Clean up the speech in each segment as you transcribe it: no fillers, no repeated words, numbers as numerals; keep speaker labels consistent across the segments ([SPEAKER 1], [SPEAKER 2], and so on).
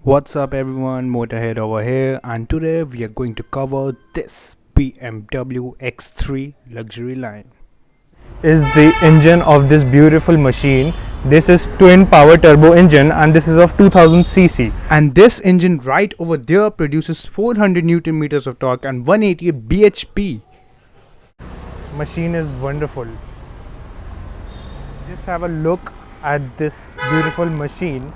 [SPEAKER 1] What's up everyone, Motorhead over here, and today we are going to cover this BMW X3 luxury line.
[SPEAKER 2] This is the engine of this beautiful machine. This is twin power turbo engine and this is of 2000 cc.
[SPEAKER 1] And this engine right over there produces 400 Newton meters of torque and 188 bhp.
[SPEAKER 2] Machine is wonderful. Just have a look at this beautiful machine.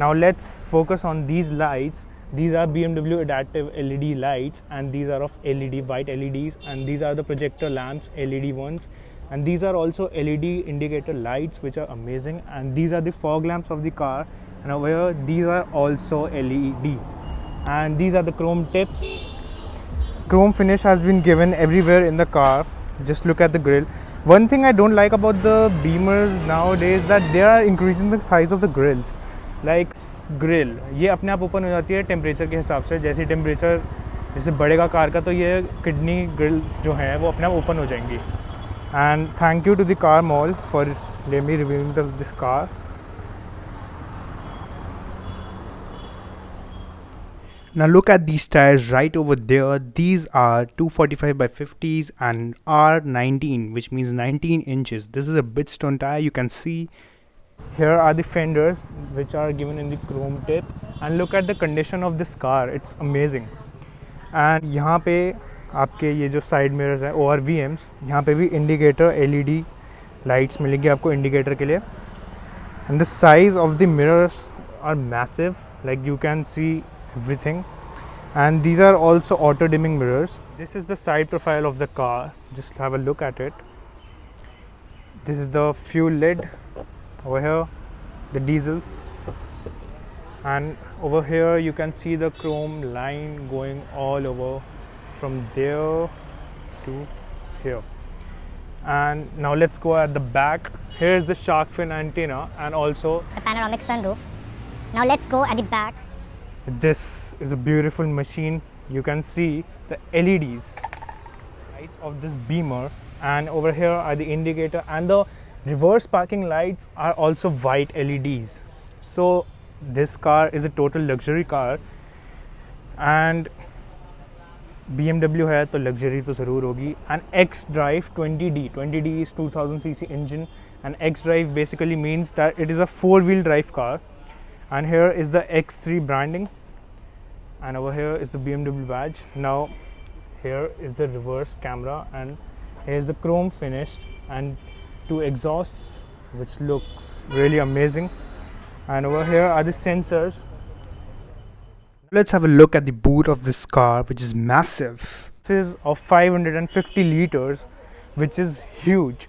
[SPEAKER 2] Now let's focus on these lights. These are BMW adaptive LED lights and these are of LED white LEDs, and these are the projector lamps, LED ones, and these are also LED indicator lights which are amazing, and these are the fog lamps of the car, and over here these are also LED, and these are the chrome tips. Chrome finish has been given everywhere in the car. Just look at the grille. One thing I don't like about the Beamers nowadays that they are increasing the size of the grills. Like grill ये अपने आप open हो जाती है temperature के हिसाब से. जैसे टेम्परेचर जैसे बढ़ेगा कार का तो ये किडनी ग्रिल्स जो हैं वो अपने आप ओपन हो जाएंगी. And thank you to the car mall for let me reviewing this car.
[SPEAKER 1] Now look at these tires right over there. These are 245 by 50s and R19, which means 19 inches. This is a Bridgestone tire, you can see.
[SPEAKER 2] Here are the fenders which are given in the chrome tip, and look at the condition of this car. It's amazing. And यहाँ पे आपके ये जो side mirrors हैं ORVMs, यहाँ पे भी indicator LED lights मिलेंगी आपको इंडिकेटर के लिए. And the size of the mirrors are massive, like you can see everything. And these are also auto dimming mirrors. This is the side profile of the car. Just have a look at it. This is the fuel lid. Over here the diesel, and over here you can see the chrome line going all over from there to here. And now let's go at the back. Here is the shark fin antenna and also
[SPEAKER 3] the panoramic sunroof. Now let's go at the back.
[SPEAKER 2] This is a beautiful machine. You can see the LEDs lights of this Beamer, and over here are the indicator, and the reverse parking lights are also white LEDs. So this car is a total luxury car, and BMW है तो luxury तो ज़रूर होगी. And X-Drive 20D is 2000cc engine, and X-Drive basically means that it is a four-wheel drive car. And here is the X3 branding, and over here is the BMW badge. Now here is the reverse camera, and here is the chrome finished and two exhausts which looks really amazing. And over here are the sensors.
[SPEAKER 1] Let's have a look at the boot of this car, which is massive.
[SPEAKER 2] This is of 550 liters, which is huge,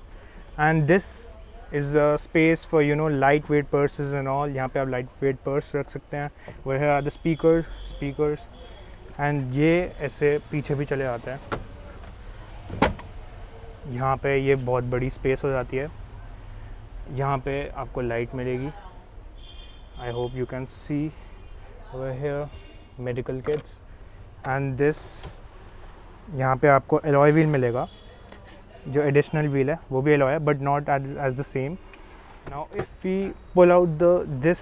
[SPEAKER 2] and this is a space for lightweight purses and all. यहाँ पे आप lightweight purse रख सकते हैं. Over here are the speakers, and ये ऐसे पीछे भी चले आते हैं. यहाँ पे ये बहुत बड़ी स्पेस हो जाती है. यहाँ पे आपको लाइट मिलेगी. I hope you can see over here medical kits, and this यहाँ पे आपको एलॉय व्हील मिलेगा. जो एडिशनल व्हील है वो भी एलॉय है, but not as the same. Now if we pull out this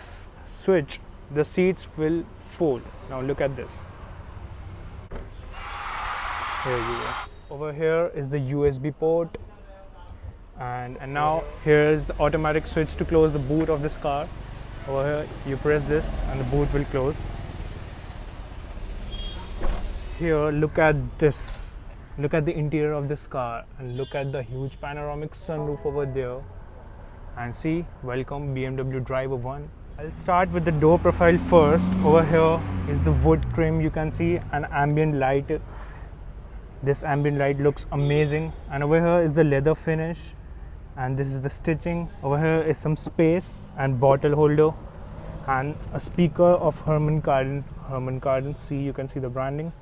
[SPEAKER 2] switch, the seats will fold. Now look at this. Here you go. Over here is the USB port, and now here is the automatic switch to close the boot of this car. Over here you press this and the boot will close. Here look at this. Look at the interior of this car, and look at the huge panoramic sunroof over there, and see, welcome BMW Driver 1. I'll start with the door profile first. Over here is the wood trim. You can see an ambient light. This ambient light looks amazing. And over here is the leather finish, and this is the stitching. Over here is some space and bottle holder, and a speaker of Harman Kardon. See, you can see the branding.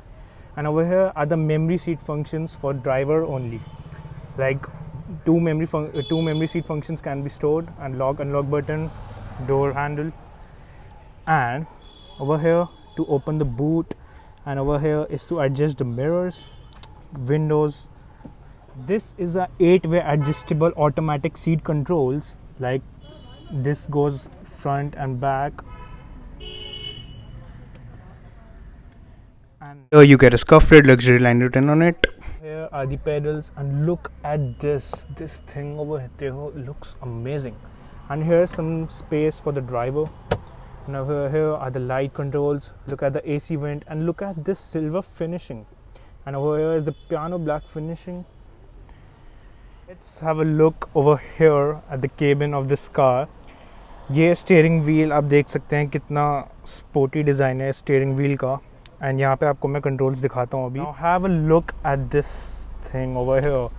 [SPEAKER 2] And over here are the memory seat functions for driver only. Like two memory seat functions can be stored, and lock unlock button, door handle. And over here to open the boot, and over here is to adjust the mirrors, windows. This is a 8-way adjustable automatic seat controls. Like this goes front and back. And
[SPEAKER 1] Here you get a scuff plate luxury line written on it.
[SPEAKER 2] here are the pedals, and look at this thing over there looks amazing. And here's some space for the driver. Now here are the light controls. Look at the AC vent, and look at this silver finishing. And over here is the piano black finishing. Let's have a look over here at the cabin of this car. ये steering wheel आप देख सकते हैं कितना sporty design है steering wheel का. And यहाँ पे आपको मैं कंट्रोल्स दिखाता हूँ अभी. Have a look at this thing over here.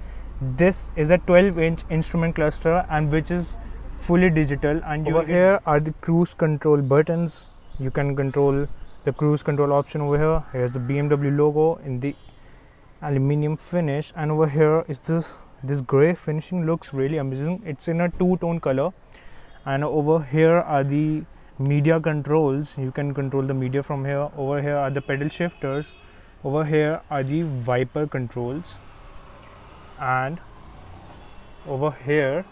[SPEAKER 2] This is a 12-inch instrument cluster and which is fully digital, and over here are the cruise control buttons. You can control the cruise control option over here. Here's the BMW logo in the aluminium finish, and over here is this gray finishing. Looks really amazing. It's in a two-tone color. And over here are the media controls. You can control the media from here. Over here are the pedal shifters. Over here are the wiper controls, and over here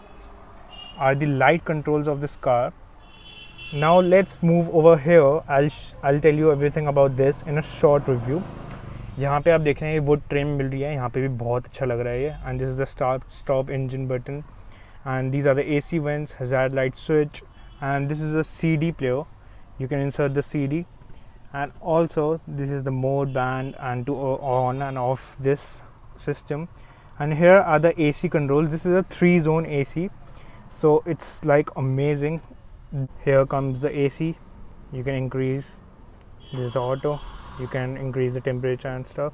[SPEAKER 2] are the light controls of this car. Now let's move over here. I'll tell you everything about this in a short review. यहाँ पे आप देख रहे हैं ये would trim मिल रही है. यहाँ पे भी बहुत अच्छा लग रहा है ये. And this is the stop engine button. And these are the AC vents, hazard light switch, and this is a CD player. You can insert the CD, and also this is the mode band and to on and off this system. And here are the AC controls. This is a 3-zone AC, so it's like amazing. Here comes the AC. You can increase. This is the auto. You can increase the temperature and stuff.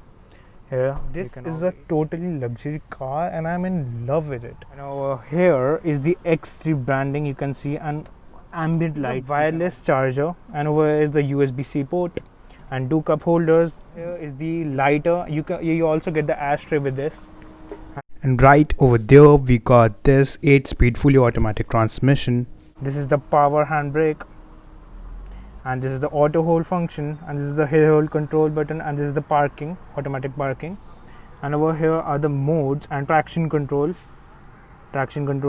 [SPEAKER 2] Here, this is a totally luxury car, and I'm in love with it. And over here is the X3 branding. You can see an ambient light, wireless charger, and over here is the USB-C port and 2 cup holders. Here is the lighter. You also get the ashtray with this.
[SPEAKER 1] And right over there we got this 8-speed fully automatic transmission.
[SPEAKER 2] This is the power handbrake, and this is the auto hold function, and this is the hill hold control button, and this is the parking, automatic parking. And over here are the modes and traction control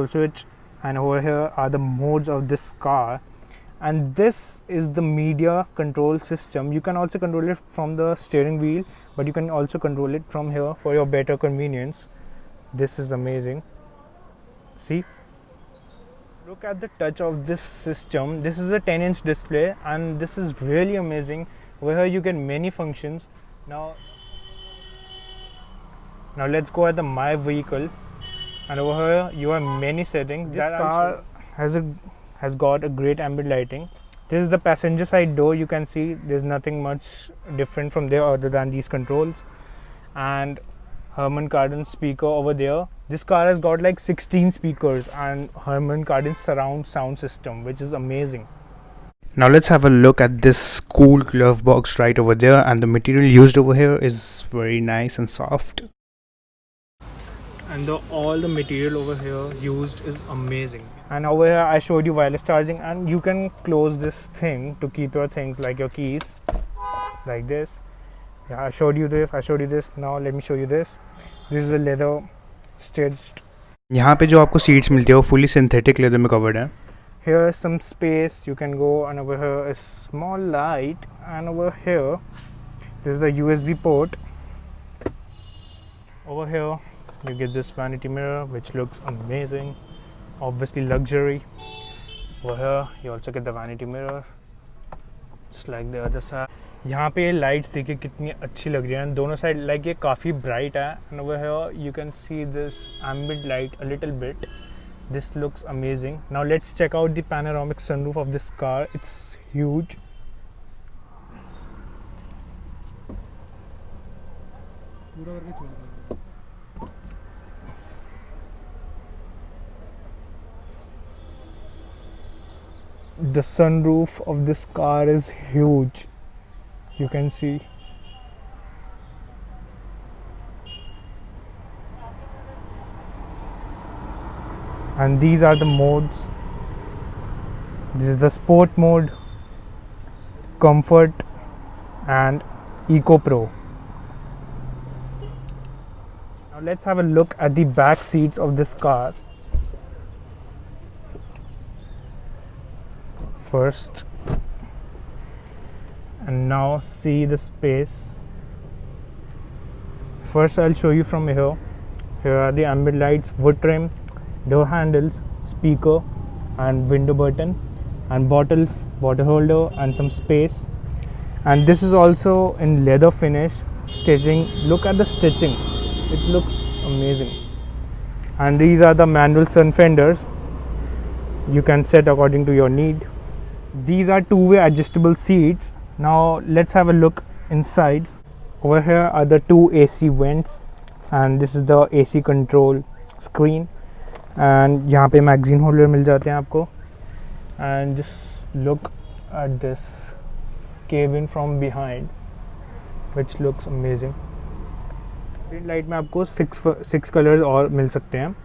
[SPEAKER 2] switch, and over here are the modes of this car. And this is the media control system. You can also control it from the steering wheel, but you can also control it from here for your better convenience. This is amazing. See, look at the touch of this system. This is a 10-inch display, and this is really amazing. Over here you get many functions. Now let's go at the My Vehicle, and over here you have many settings. This car has got a great ambient lighting. This is the passenger side door. You can see there's nothing much different from there other than these controls. And Harman Kardon speaker over there. This car has got like 16 speakers and Harman Kardon surround sound system, which is amazing.
[SPEAKER 1] Now let's have a look at this cool glove box right over there, and the material used over here is very nice and soft.
[SPEAKER 2] And all the material over here used is amazing. And over here I showed you wireless charging, and you can close this thing to keep your things like your keys like this. Yeah, I showed you this. Now let me show you this. This is a leather stitched.
[SPEAKER 1] यहाँ पे जो आपको seats मिलती है वो fully synthetic leather में covered है.
[SPEAKER 2] Here is some space you can go, and over here is small light, and over here this is the USB port. Over here you get this vanity mirror, which looks amazing, obviously luxury. Over here you also get the vanity mirror, just like the other side. यहाँ पे ये lights देखिए कितनी अच्छी लग रही हैं दोनों साइड. लाइक ये काफ़ी ब्राइट है, and over here you can see this ambient light a little bit. This looks amazing. Now let's check out the panoramic sunroof of this car. It's huge. The sunroof of this car is huge. You can see. And these are the modes. This is the sport mode, comfort, and Eco Pro. Now let's have a look at the back seats of this car. first, and now see the space. First I'll show you from here. Here are the ambient lights, wood trim, door handles, speaker and window button, and bottle holder and some space. And this is also in leather finish stitching. Look at the stitching, it looks amazing. And these are the manual sun fenders, you can set according to your need. These are two-way adjustable seats. Now let's have a look inside. Over here are the two AC vents, and this is the AC control screen. And यहाँ पे magazine holder मिल जाते हैं आपको. And just look at this cabin from behind, which looks amazing. Green light में आपको six colours और मिल सकते हैं,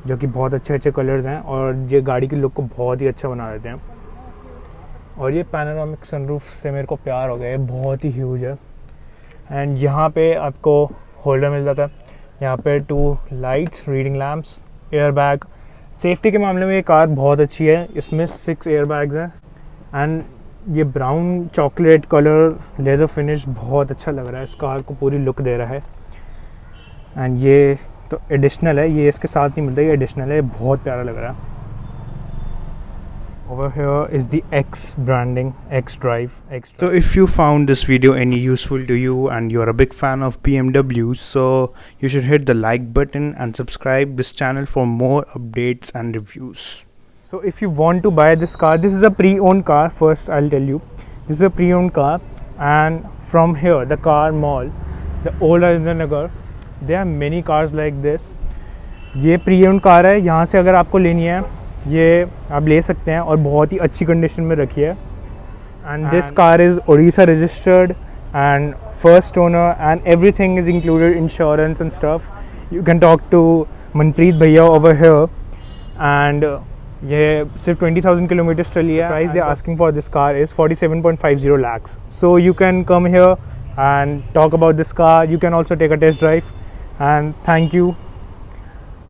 [SPEAKER 2] जो कि बहुत अच्छे कलर्स हैं और ये गाड़ी की लुक को बहुत ही अच्छा बना देते हैं. और ये पैनोरामिक सनरूफ से मेरे को प्यार हो गया, ये बहुत ही ह्यूज है. एंड यहाँ पे आपको होल्डर मिल जाता है. यहाँ पे 2 lights, reading lamps, air bag. Safety के मामले में ये कार बहुत अच्छी है. इसमें 6 एयर बैग्स हैं. एंड ये brown chocolate colour leather finish बहुत अच्छा लग रहा है, इस कार को पूरी लुक दे रहा है. एंड ये तो एडिशनल है, ये इसके साथ नहीं मिलता, ये एडिशनल है, बहुत प्यारा लग रहा है. Over here is the X branding, X Drive.
[SPEAKER 1] So if you found this video any useful to you and you're a big fan of BMW, so you should hit the like button and subscribe this channel for more updates and reviews.
[SPEAKER 2] So if you want to buy this car, this is a pre-owned car. First I'll tell you, this is a pre-owned car, and from here, the car mall, the old Nagar, there are many cars like this. ये pre-owned car है, यहाँ से अगर आपको लेनी है ये आप ले सकते हैं और बहुत ही अच्छी कंडीशन में रखी है. And this car is Odisha registered and first owner and everything is included, insurance and stuff. You can talk to Manpreet भैया ओवर हियर. एंड ये सिर्फ 20,000 किलोमीटर्स चली है. Price they asking for this car is 47.50 lakhs. So you can come here and talk about this car. You can also take a test drive, and thank you